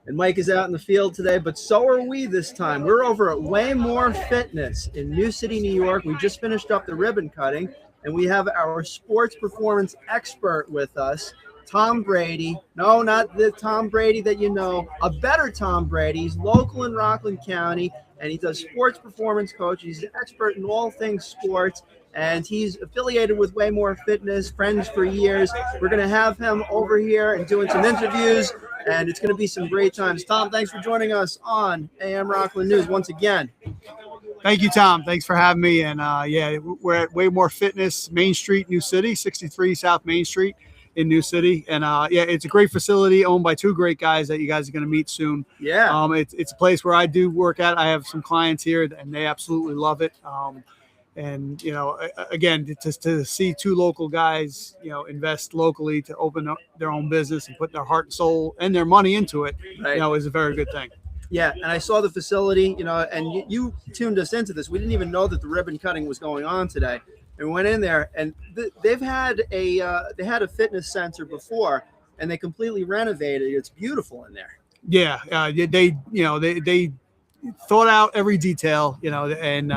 And Mike is out in the field today, but so are we this time. We're over at Waymore Fitness in New City, New York. We just finished up the ribbon cutting, and we have our sports performance expert with us, Tom Brady. No, not the Tom Brady that you know, a better Tom Brady. He's local in Rockland County, and he does sports performance coaching. He's an expert in all things sports, and he's affiliated with Waymore Fitness, friends for years. We're going to have him over here and doing some interviews, and it's going to be some great times. Tom, thanks for joining us on AM Rockland News once again. Thank you, Tom. Thanks for having me. And yeah, we're at Waymore Fitness, Main Street, New City, 63 South Main Street in New City. And yeah, it's a great facility owned by two great guys that you guys are going to meet soon. Yeah. It's a place where I do work at. I have some clients here and they absolutely love it. And, you know, again, to see two local guys, you know, invest locally to open up their own business and put their heart and soul and their money into it, Right. you know, is a very good thing. Yeah, and I saw the facility, you know, and you tuned us into this. We didn't even know that the ribbon cutting was going on today. And we went in there, and they've had a fitness center before, and they completely renovated it. It's beautiful in there. Yeah, they thought out every detail, you know, and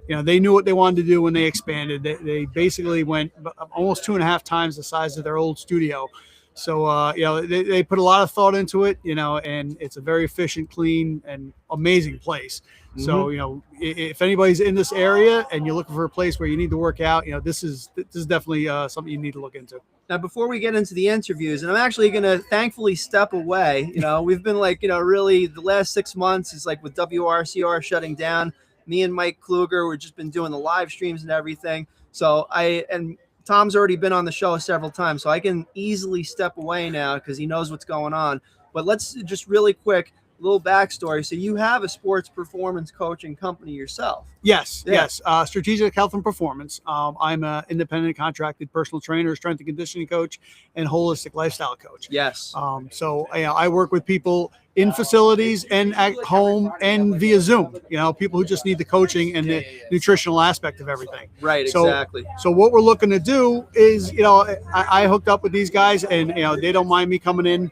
you know, they knew what they wanted to do when they expanded. They basically went almost 2.5 times the size of their old studio. So, you know, they put a lot of thought into it, you know, and it's a very efficient, clean, and amazing place. Mm-hmm. So, you know, if anybody's in this area and you're looking for a place where you need to work out, you know, this is definitely something you need to look into. Now, before we get into the interviews, and I'm actually going to thankfully step away, you know, we've been like, you know, really the last 6 months is like with WRCR shutting down. Me and Mike Kluger, we've just been doing the live streams and everything. So and Tom's already been on the show several times, so I can easily step away now because he knows what's going on. But let's just really quick, little backstory. So you have a sports performance coaching company yourself. Yes, yeah. Yes. Strategic Health and Performance. I'm an independent contracted personal trainer, strength and conditioning coach, and holistic lifestyle coach. Yes. So you know, I work with people in facilities and at home and via Zoom, you know, people who just need the coaching and the nutritional aspect of everything. Right, exactly. So what we're looking to do is, you know, I hooked up with these guys and, you know, they don't mind me coming in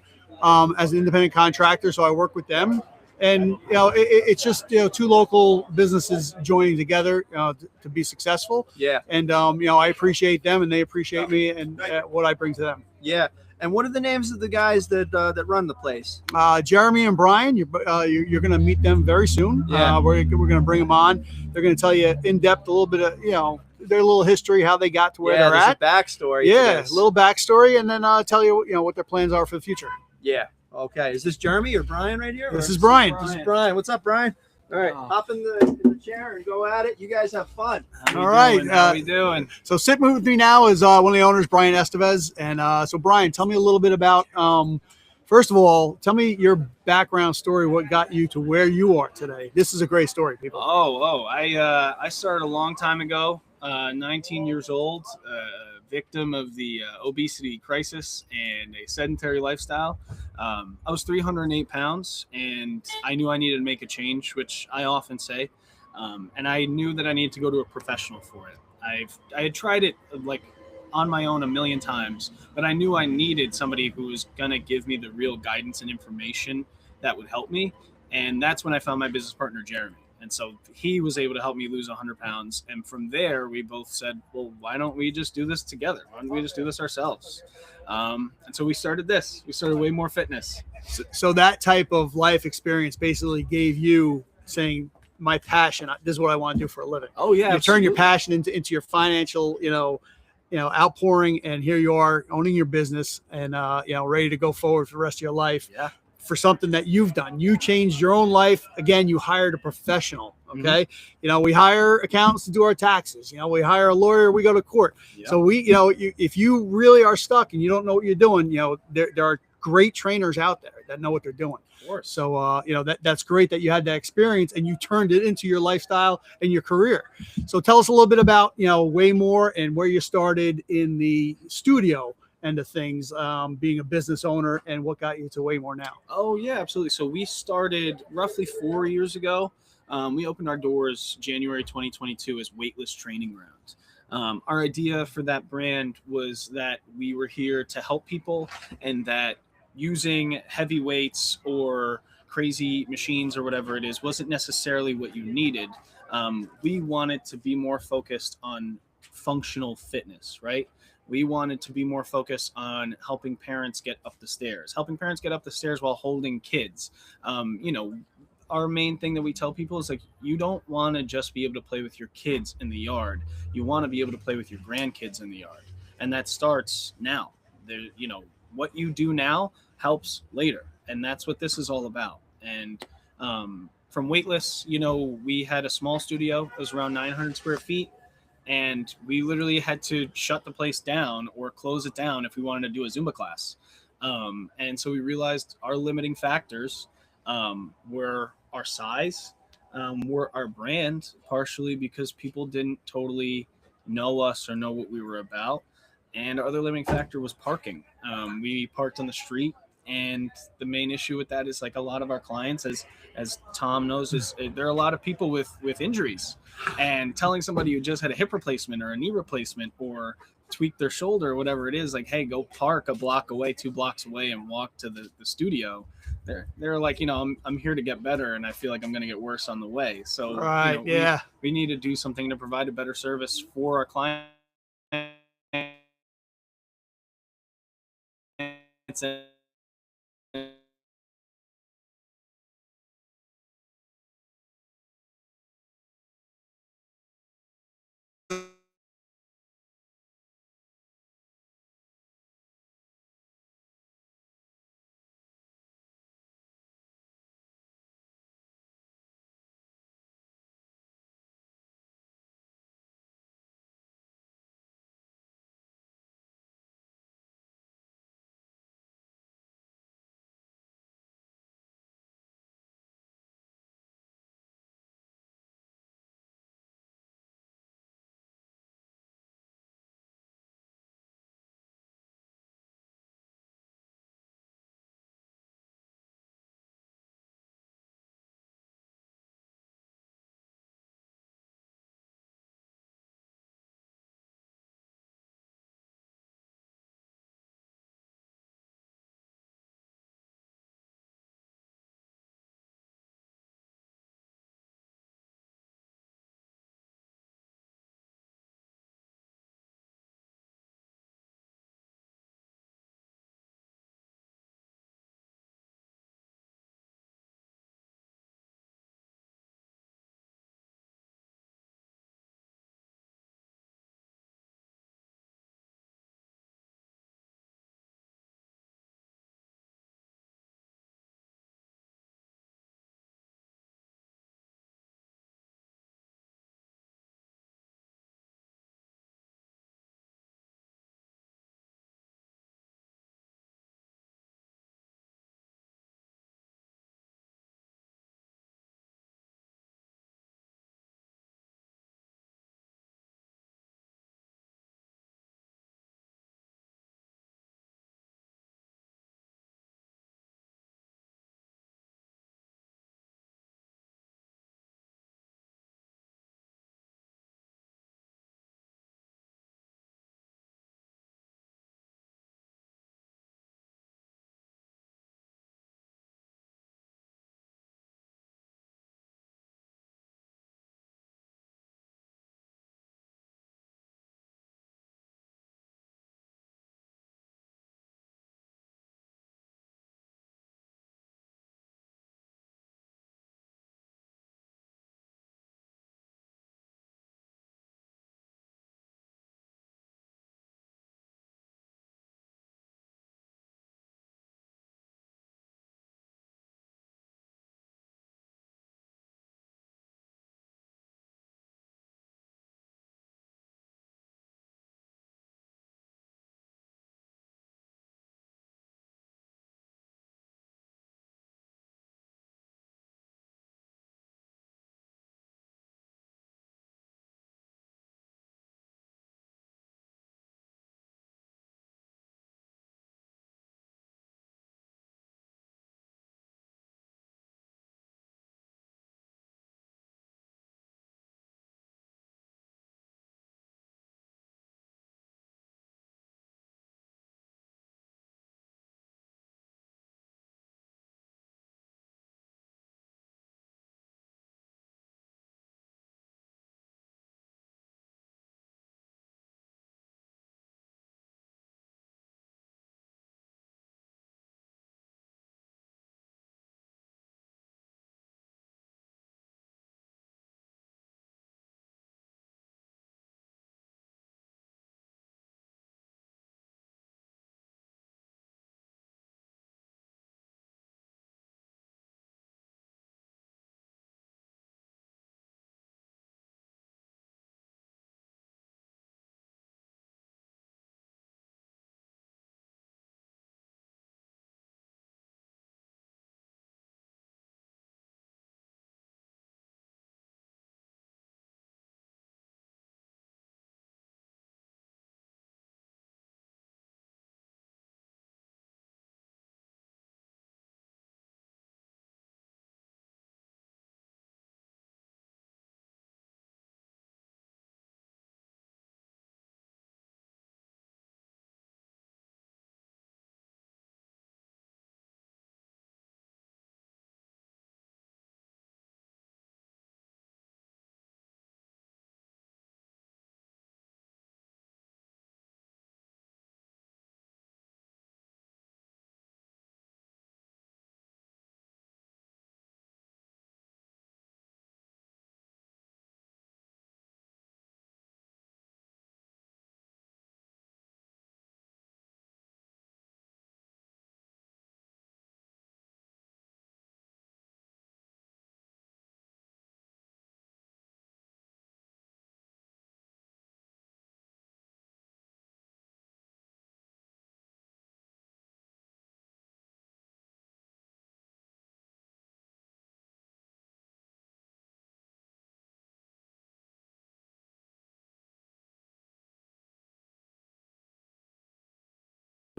as an independent contractor. So I work with them and, you know, it's just, you know, two local businesses joining together to be successful. Yeah. And, you know, I appreciate them and they appreciate me and what I bring to them. Yeah. And what are the names of the guys that run the place? Jeremy and Brian. You're going to meet them very soon. Yeah. We're going to bring them on. They're going to tell you in depth a little bit of, you know, their little history, how they got to where they're at. A backstory. Yeah, a little backstory, and then tell you, you know, what their plans are for the future. Yeah. Okay. Is this Jeremy or Brian right here? This is Brian. This is Brian. What's up, Brian? All right, hop in the chair and go at it. You guys have fun. All right. How we doing? So sitting with me now is one of the owners, Brian Estevez. And so, Brian, tell me a little bit about, first of all, tell me your background story, what got you to where you are today. This is a great story, people. I started a long time ago, 19 years old, victim of the obesity crisis and a sedentary lifestyle. I was 308 pounds, and I knew I needed to make a change, which I often say. And I knew that I needed to go to a professional for it. I had tried it like on my own a million times, but I knew I needed somebody who was going to give me the real guidance and information that would help me. And that's when I found my business partner, Jeremy. And so he was able to help me lose 100 pounds. And from there, we both said, well, why don't we just do this together? Why don't we just do this ourselves? And so we started this. We started Waymore Fitness. So that type of life experience basically gave you saying, my passion, this is what I want to do for a living. Oh, yeah. You turn your passion into your financial, you know, outpouring. And here you are owning your business and, you know, ready to go forward for the rest of your life. Yeah. For something that you've done. You changed your own life. Again, you hired a professional. Okay. Mm-hmm. You know, we hire accountants to do our taxes. You know, we hire a lawyer, we go to court. Yep. So if you really are stuck and you don't know what you're doing, you know, there are great trainers out there that know what they're doing. Of course. So, you know, that's great that you had that experience and you turned it into your lifestyle and your career. So tell us a little bit about, you know, Waymore and where you started in the studio end of things, being a business owner, and what got you to Waymore now? Oh, yeah, absolutely. So we started roughly 4 years ago. We opened our doors January 2022 as Weightless Training Ground. Our idea for that brand was that we were here to help people and that using heavy weights or crazy machines or whatever it is wasn't necessarily what you needed. We wanted to be more focused on functional fitness, right? We wanted to be more focused on helping parents get up the stairs, helping parents get up the stairs while holding kids. You know, our main thing that we tell people is like, you don't want to just be able to play with your kids in the yard. You want to be able to play with your grandkids in the yard. And that starts now. There, you know, what you do now helps later. And that's what this is all about. And from weightless, you know, we had a small studio. It was around 900 square feet. And we literally had to shut the place down or close it down if we wanted to do a Zumba class. And so we realized our limiting factors were our size, were our brand, partially because people didn't totally know us or know what we were about. And our other limiting factor was parking. We parked on the street, and the main issue with that is like a lot of our clients, as Tom knows, is there are a lot of people with injuries, and telling somebody who just had a hip replacement or a knee replacement or tweak their shoulder or whatever it is, like, hey, go park a block away, 2 blocks away, and walk to the studio. They're like, you know, I'm here to get better, and I feel like I'm going to get worse on the way. So, Right. you know, Yeah. we need to do something to provide a better service for our clients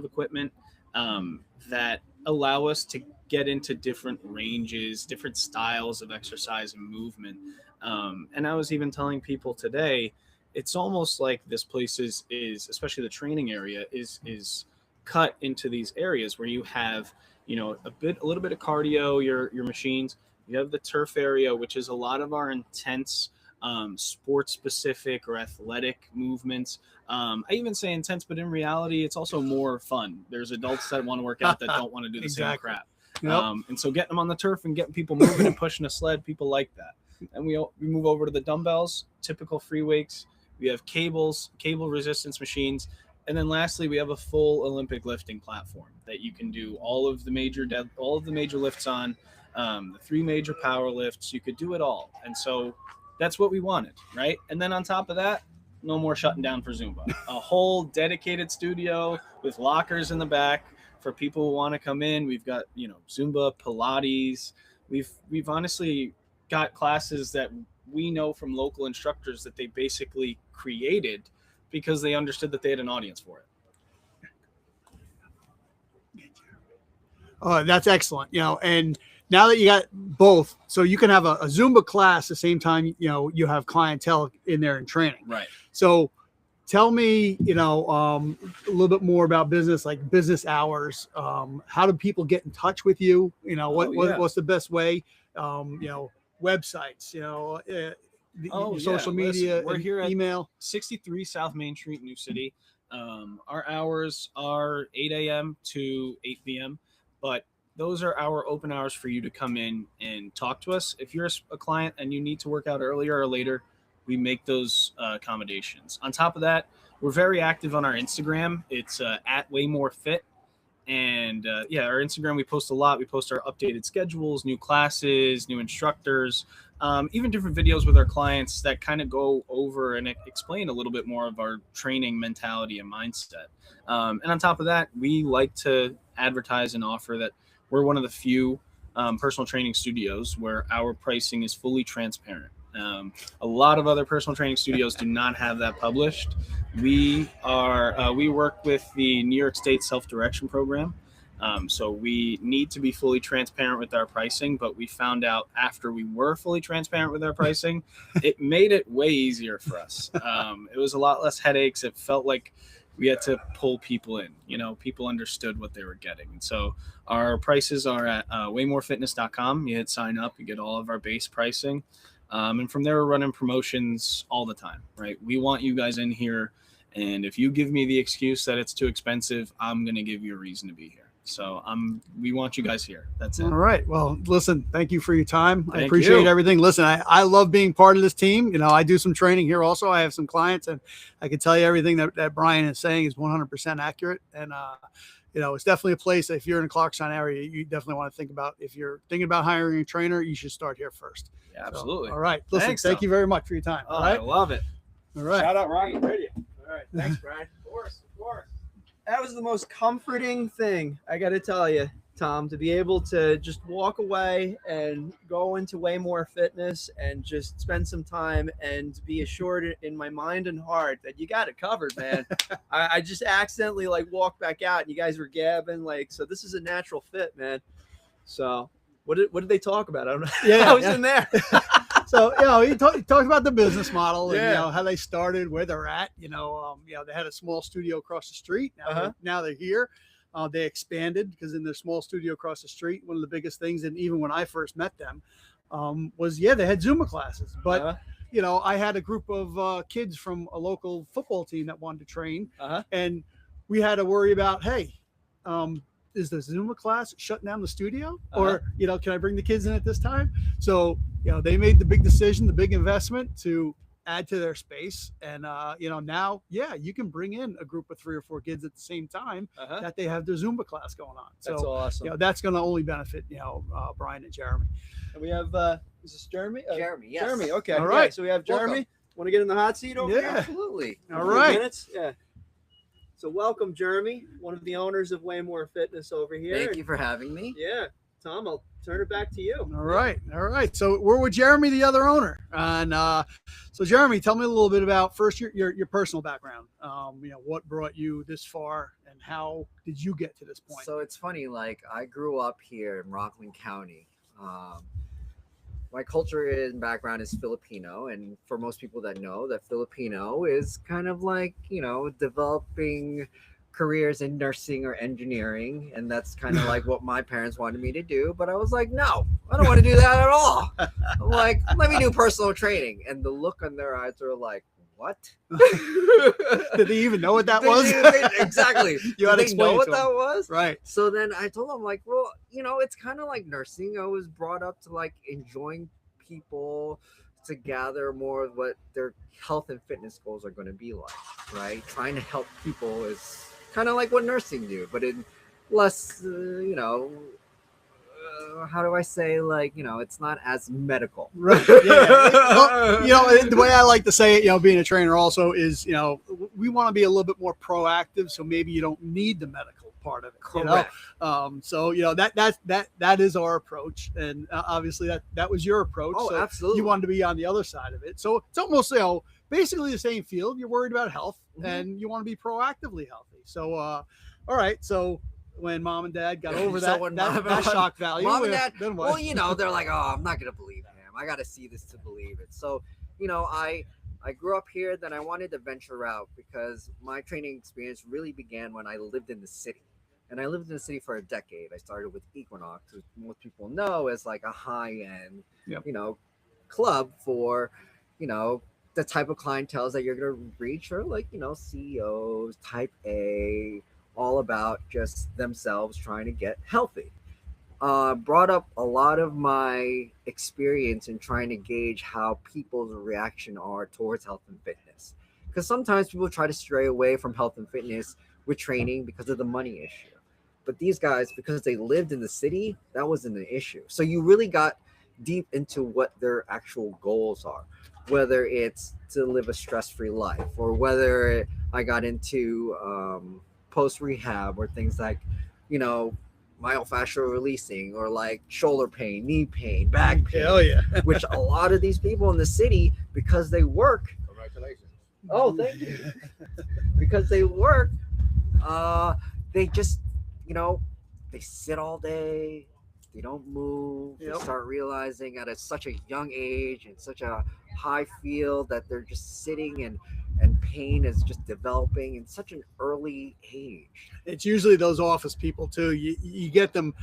of equipment that allow us to get into different ranges, different styles of exercise and movement. And I was even telling people today, it's almost like this place is especially the training area is cut into these areas where you have, a little bit of cardio, your machines. You have the turf area, which is a lot of our intense sports specific or athletic movements. I even say intense, but in reality, it's also more fun. There's adults that want to work out that don't want to do the same crap. Yep. And so getting them on the turf and getting people moving and pushing a sled, people like that. And we move over to the dumbbells, typical free weights. We have cable resistance machines. And then lastly, we have a full Olympic lifting platform that you can do all of the major lifts on, the 3 major power lifts. You could do it all. And so that's what we wanted, right? And then on top of that, no more shutting down for Zumba. A whole dedicated studio with lockers in the back for people who want to come in. We've got, Zumba, Pilates. We've honestly got classes that we know from local instructors that they basically created because they understood that they had an audience for it. That's excellent. And now that you got both, so you can have a Zumba class at the same time, you have clientele in there and training. Right. So tell me, a little bit more about business, like business hours. How do people get in touch with you? What's the best way? Websites, social media, listen, we're here at email. 63 South Main Street, New City. Our hours are 8 a.m. to 8 p.m., but those are our open hours for you to come in and talk to us. If you're a client and you need to work out earlier or later, we make those accommodations. On top of that, we're very active on our Instagram. It's at Waymore Fit. And our Instagram, we post a lot. We post our updated schedules, new classes, new instructors, even different videos with our clients that kind of go over and explain a little bit more of our training mentality and mindset. And on top of that, we like to advertise and offer that we're one of the few personal training studios where our pricing is fully transparent. A lot of other personal training studios do not have that published. We work with the New York State Self-Direction Program. So we need to be fully transparent with our pricing, but we found out after we were fully transparent with our pricing, it made it way easier for us. It was a lot less headaches. It felt like we had to pull people in, people understood what they were getting. And so our prices are at waymorefitness.com. You hit sign up, you get all of our base pricing. And from there, we're running promotions all the time, right? We want you guys in here. And if you give me the excuse that it's too expensive, I'm going to give you a reason to be here. So we want you guys here. That's it. All right. Well, listen, thank you for your time. I Thank appreciate you. everything. Listen, I love being part of this team. I do some training here also. I have some clients, and I can tell you everything that Brian is saying is 100% accurate. And, it's definitely a place that if you're in the Clarkstown area, you definitely want to think about. If you're thinking about hiring a trainer, you should start here first. Yeah, absolutely. So, all right. Listen, Thanks, thank you very much for your time. Oh, All right. I love it. All right. Shout out Rocky Radio. All right. Thanks, Brian. Of course. That was the most comforting thing, I got to tell you, Tom, to be able to just walk away and go into Waymore Fitness and just spend some time and be assured in my mind and heart that you got it covered, man. I just accidentally walked back out and you guys were gabbing so this is a natural fit, man. So what did they talk about? I don't know. Yeah, I was in there. So, he talked about the business model and, Yeah. how they started, where they're at. They had a small studio across the street. Now they're here. They expanded because in their small studio across the street, one of the biggest things, and even when I first met them, was, they had Zumba classes. But, I had a group of kids from a local football team that wanted to train. And we had to worry about, hey, is the Zumba class shutting down the studio? Or, can I bring the kids in at this time? So, they made the big decision, the big investment to add to their space. And, now, you can bring in a group of 3 or 4 kids at the same time that they have their Zumba class going on. So, That's awesome. That's going to only benefit, Brian and Jeremy. And we have, is this Jeremy? Jeremy, yes. Jeremy, okay. All right. So we have Jeremy. Welcome. Want to get in the hot seat over here? Absolutely. All A few right. minutes? Yeah. So welcome, Jeremy, one of the owners of Waymore Fitness over here. Thank you for having me. Yeah. Tom, I'll turn it back to you. All right. So we're with Jeremy, the other owner, and so Jeremy, tell me a little bit about first your personal background. What brought you this far, and how did you get to this point? So it's funny, like I grew up here in Rockland County. My culture and background is Filipino, and for most people that know, that Filipino is kind of like, developing careers in nursing or engineering, and that's kind of like what my parents wanted me to do, but I was like, no, I don't want to do that at all. I'm like, let me do personal training, and the look on their eyes are like, what? Did they even know what that was? Exactly. You had to Did they explain know it what to that them. was? Right. So then I told them, like, well, it's kind of like nursing. I was brought up to like enjoying people, to gather more of what their health and fitness goals are going to be like, right? Trying to help people is kind of like what nursing do, but in less, how do I say, like, it's not as medical. Right. Yeah. Well, the way I like to say it, being a trainer also is, we want to be a little bit more proactive. So maybe you don't need the medical part of it. Correct. So that is our approach, and obviously that was your approach. Oh, so absolutely. You wanted to be on the other side of it. So it's almost basically the same field. You're worried about health, and you want to be proactively healthy. So all right. So when mom and dad got over that shock value, mom and dad, then what? well, they're like, oh, I'm not gonna believe him. I got to see this to believe it. So, I grew up here. Then I wanted to venture out because my training experience really began when I lived in the city. And I lived in the city for a decade. I started with Equinox, which most people know as like a high-end, club for, the type of clientele that you're going to reach are like, CEOs, type A, all about just themselves trying to get healthy. Brought up a lot of my experience in trying to gauge how people's reaction are towards health and fitness. Because sometimes people try to stray away from health and fitness with training because of the money issue. But these guys, because they lived in the city, that wasn't an issue. So you really got deep into what their actual goals are, whether it's to live a stress-free life or whether I got into post-rehab or things like, myofascial releasing or like shoulder pain, knee pain, back pain. Hell yeah. Which a lot of these people in the city, because they work. Congratulations. Oh, thank you. Because they work, they just, they sit all day. They don't move. Yep. They start realizing at such a young age and such a high field that they're just sitting and pain is just developing in such an early age. It's usually those office people too. You get them,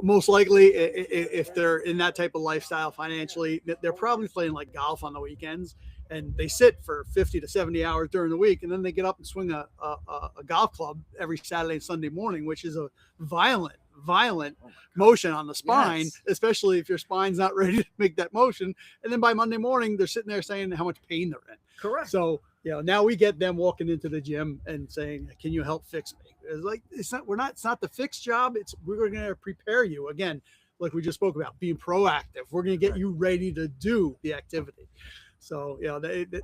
most likely if they're in that type of lifestyle financially, they're probably playing like golf on the weekends, and they sit for 50 to 70 hours during the week, and then they get up and swing a golf club every Saturday and Sunday morning, which is a violent motion on the spine, Yes. especially if your spine's not ready to make that motion. And then by Monday morning, they're sitting there saying how much pain they're in. Correct. So, now we get them walking into the gym and saying, can you help fix me? It's like, it's not the fix job. We're going to prepare you again. Like we just spoke about, being proactive. We're going to get you ready to do the activity. So,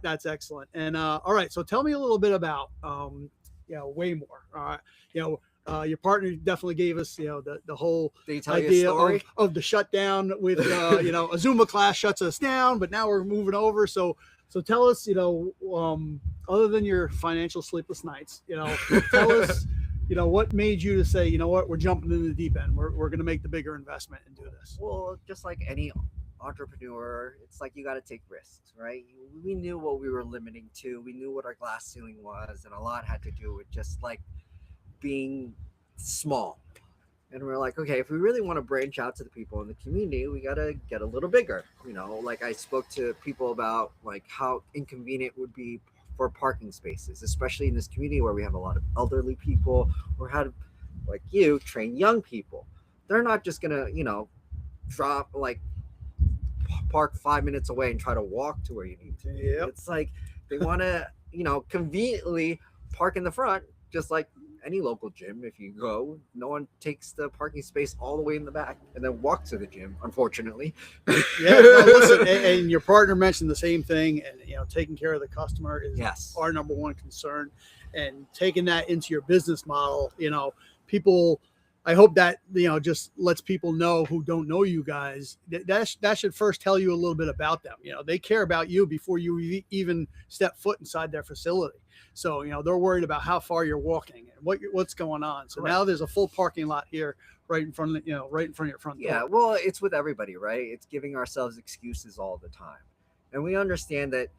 that's excellent. And, all right. So tell me a little bit about, Waymore. Your partner definitely gave us, the whole idea of the shutdown with, a Zumba class shuts us down, but now we're moving over. So tell us, other than your financial sleepless nights, tell us, what made you to say, we're jumping into the deep end. We're going to make the bigger investment and do this. Well, just like any entrepreneur, it's like you got to take risks, right? We knew what we were limiting to. We knew what our glass ceiling was, and a lot had to do with just like being small. And we're like, okay, if we really want to branch out to the people in the community, we got to get a little bigger. Like I spoke to people about like how inconvenient it would be for parking spaces, especially in this community where we have a lot of elderly people or how to, like you, train young people. They're not just going to, drop like park 5 minutes away and try to walk to where you need to. Yep. It's like they want to, conveniently park in the front, just like any local gym. If you go, no one takes the parking space all the way in the back and then walk to the gym, unfortunately. Yeah, no, listen, and your partner mentioned the same thing, and taking care of the customer is our number one concern, and taking that into your business model. People I hope that, just lets people know who don't know you guys that should first tell you a little bit about them. They care about you before you even step foot inside their facility. So, they're worried about how far you're walking and what's going on. So now there's a full parking lot here right in front of right in front of your front door. Yeah, well, it's with everybody, right? It's giving ourselves excuses all the time. And we understand that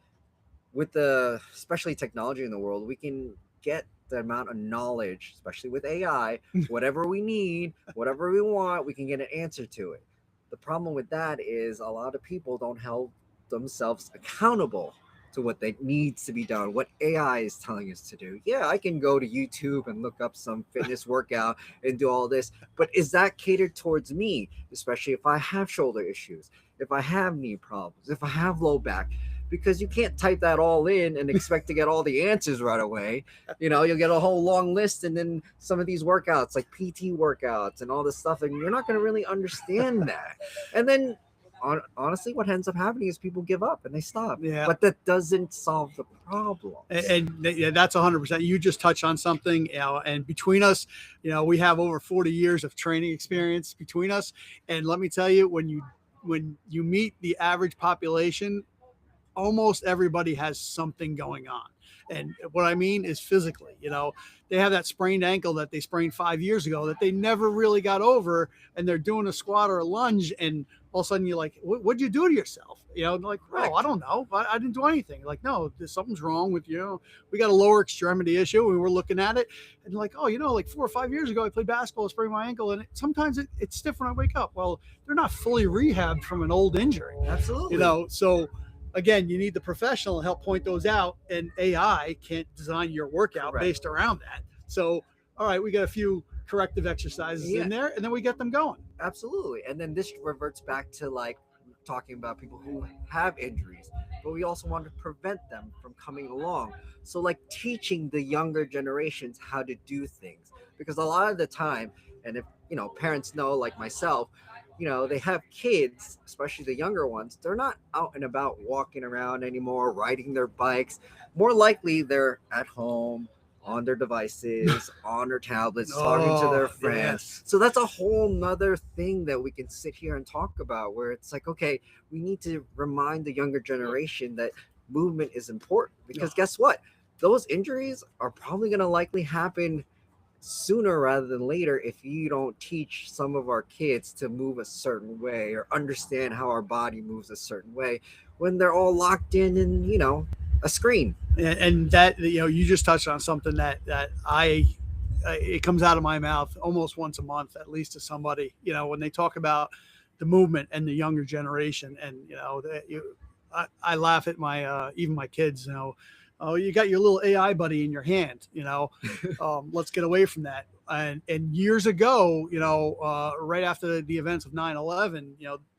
with the especially technology in the world, we can get the amount of knowledge, especially with AI, whatever we need, whatever we want, we can get an answer to it. The problem with that is a lot of people don't hold themselves accountable to what that needs to be done, what AI is telling us to do. Yeah, I can go to YouTube and look up some fitness workout and do all this, but is that catered towards me, especially if I have shoulder issues, if I have knee problems, if I have low back? Because you can't type that all in and expect to get all the answers right away. You'll get a whole long list, and then some of these workouts like PT workouts and all this stuff, and you're not going to really understand that. And then honestly, what ends up happening is people give up and they stop. Yeah. But that doesn't solve the problem. And that's 100%. You just touched on something, and between us, we have over 40 years of training experience between us. And let me tell you, when you meet the average population, almost everybody has something going on. And what I mean is physically, they have that sprained ankle that they sprained 5 years ago that they never really got over, and they're doing a squat or a lunge, and all of a sudden you're like, what'd you do to yourself? They're like, oh, I don't know. I didn't do anything. Like, no, something's wrong with you. We got a lower extremity issue, and we're looking at it, and like, oh, like 4 or 5 years ago, I played basketball, sprained my ankle, and sometimes it's stiff when I wake up. Well, they're not fully rehabbed from an old injury. Absolutely. So again, you need the professional to help point those out, and AI can't design your workout based around that. So, all right, we got a few corrective exercises in there, and then we get them going. Absolutely. And then this reverts back to like talking about people who have injuries, but we also want to prevent them from coming along. So like teaching the younger generations how to do things, because a lot of the time, and if parents know, like myself, they have kids, especially the younger ones, they're not out and about walking around anymore, riding their bikes. More likely they're at home on their devices, on their tablets, talking to their friends. Yes. So that's a whole nother thing that we can sit here and talk about, where it's like, okay, we need to remind the younger generation that movement is important, because guess what? Those injuries are probably going to likely happen sooner rather than later if you don't teach some of our kids to move a certain way or understand how our body moves a certain way when they're all locked in a screen. And that, you just touched on something that it comes out of my mouth almost once a month, at least, to somebody, when they talk about the movement and the younger generation. And, I laugh at even my kids, oh, you got your little AI buddy in your hand, let's get away from that. And years ago, right after the events of 9/11,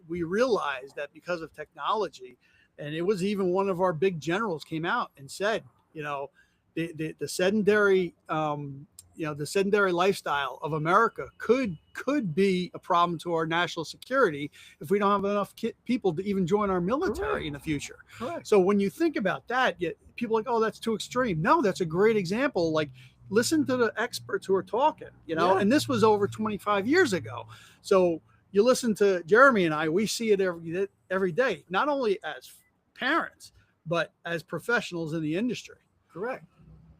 we realized that because of technology, and it was even one of our big generals came out and said, the sedentary, the sedentary lifestyle of America could be a problem to our national security if we don't have enough people to even join our military in the future. Correct. So when you think about that, people are like, oh, that's too extreme. No, that's a great example. Like, listen to the experts who are talking, and this was over 25 years ago. So you listen to Jeremy and I, we see it every day, not only as parents, but as professionals in the industry. Correct.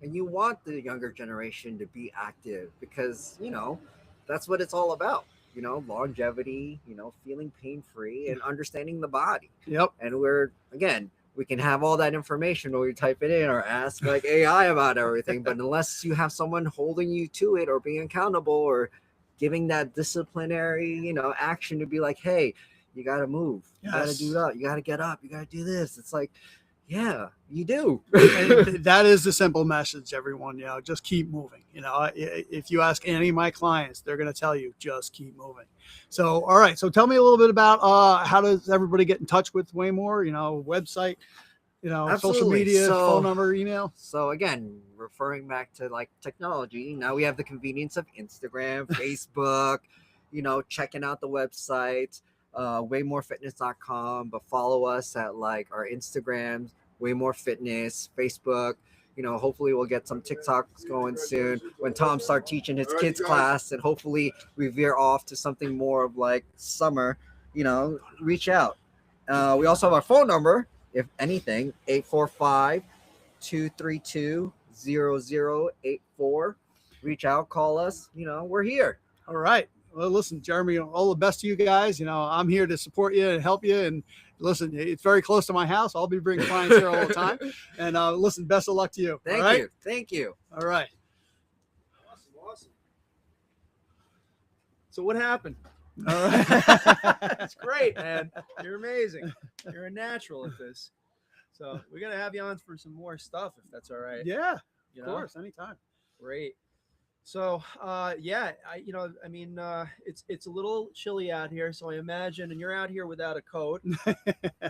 And you want the younger generation to be active because, that's what it's all about. Longevity, feeling pain-free and understanding the body. Yep. And we can have all that information when we type it in or ask like AI about everything. But unless you have someone holding you to it or being accountable or giving that disciplinary, action to be like, hey, you got to move. You got to do that. You got to get up. You got to do this. It's like, yeah, you do. And that is the simple message, everyone. Just keep moving. If you ask any of my clients, they're going to tell you, just keep moving. So, all right. So tell me a little bit about how does everybody get in touch with Waymore, website, social media, phone number, email. So again, referring back to like technology, now we have the convenience of Instagram, Facebook, checking out the website, waymorefitness.com, but follow us at like our Instagrams, Waymore Fitness, Facebook, hopefully we'll get some TikToks going soon when Tom starts teaching his kids class, and hopefully we veer off to something more of like summer. Reach out. We also have our phone number, if anything, 845-232-0084. Reach out, call us. We're here. All right. Well, listen, Jeremy, all the best to you guys. I'm here to support you and help you. And listen, it's very close to my house. I'll be bringing clients here all the time. And listen, best of luck to you. Thank you. Thank you. All right. Awesome. So what happened? All right. That's great, man. You're amazing. You're a natural at this. So we're gonna have you on for some more stuff if that's all right. Yeah, of course, anytime. Great. So it's a little chilly out here, so I imagine, and you're out here without a coat.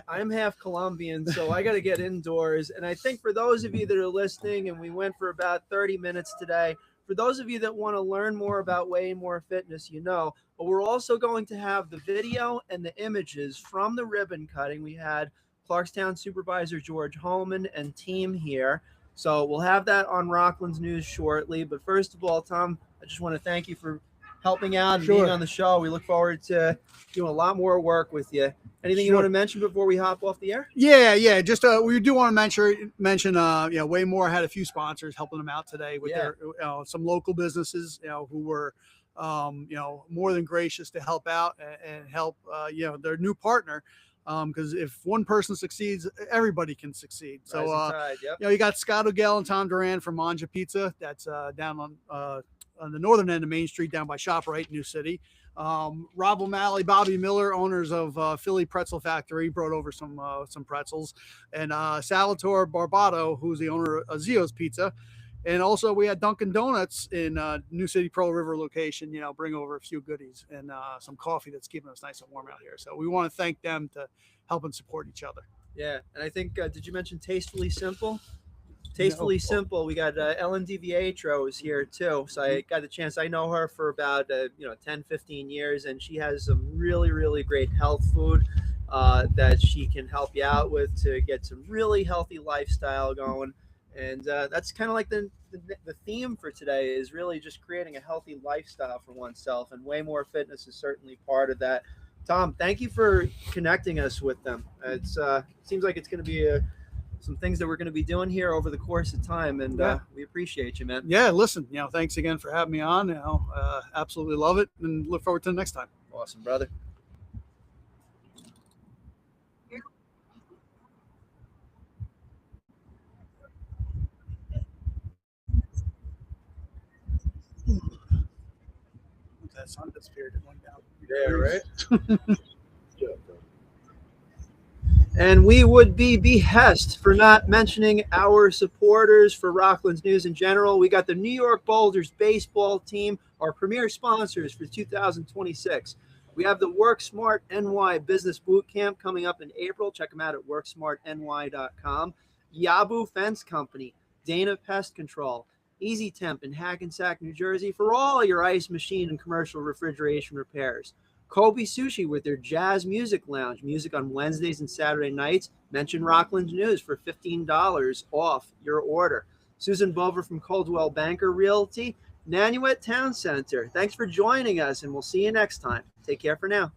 I'm half Colombian, so I got to get indoors. And I think for those of you that are listening, and we went for about 30 minutes today, for those of you that want to learn more about Waymore Fitness, but we're also going to have the video and the images from the ribbon cutting. We had Clarkstown Supervisor George Holman and team here. So we'll have that on Rockland's News shortly. But first of all, Tom, I just want to thank you for helping out and being on the show. We look forward to doing a lot more work with you. Anything you want to mention before we hop off the air? Yeah. Just we do want to mention Waymore had a few sponsors helping them out today with their some local businesses who were more than gracious to help out and help their new partner. Because if one person succeeds, everybody can succeed. So, you got Scott O'Gell and Tom Duran from Manja Pizza. That's down on the northern end of Main Street, down by ShopRite, New City. Rob O'Malley, Bobby Miller, owners of Philly Pretzel Factory, brought over some pretzels, and Salvatore Barbato, who's the owner of Zio's Pizza. And also we had Dunkin' Donuts in New City Pearl River location, bring over a few goodies and some coffee that's keeping us nice and warm out here. So we want to thank them to help and support each other. Yeah. And I think, did you mention Tastefully Simple? Tastefully Simple. We got Ellen DiVietro is here too. So I got the chance. I know her for about 10, 15 years, and she has some really, really great health food that she can help you out with to get some really healthy lifestyle going. And that's kind of like the theme for today is really just creating a healthy lifestyle for oneself. And Waymore Fitness is certainly part of that. Tom, thank you for connecting us with them. It seems like it's going to be some things that we're going to be doing here over the course of time. And we appreciate you, man. Yeah, listen, thanks again for having me on. Absolutely love it and look forward to the next time. Awesome, brother. That sun disappeared. It went down. Yeah, right. And we would be behest for not mentioning our supporters for Rockland's News in general. We got the New York Boulders baseball team, our premier sponsors for 2026. We have the Work Smart NY Business Boot Camp coming up in April. Check them out at worksmartny.com. Yabu Fence Company, Dana Pest Control, Easy Temp in Hackensack, New Jersey for all your ice machine and commercial refrigeration repairs. Kobe Sushi with their Jazz Music Lounge. Music on Wednesdays and Saturday nights. Mention Rockland's News for $15 off your order. Susan Bover from Coldwell Banker Realty. Nanuet Town Center. Thanks for joining us, and we'll see you next time. Take care for now.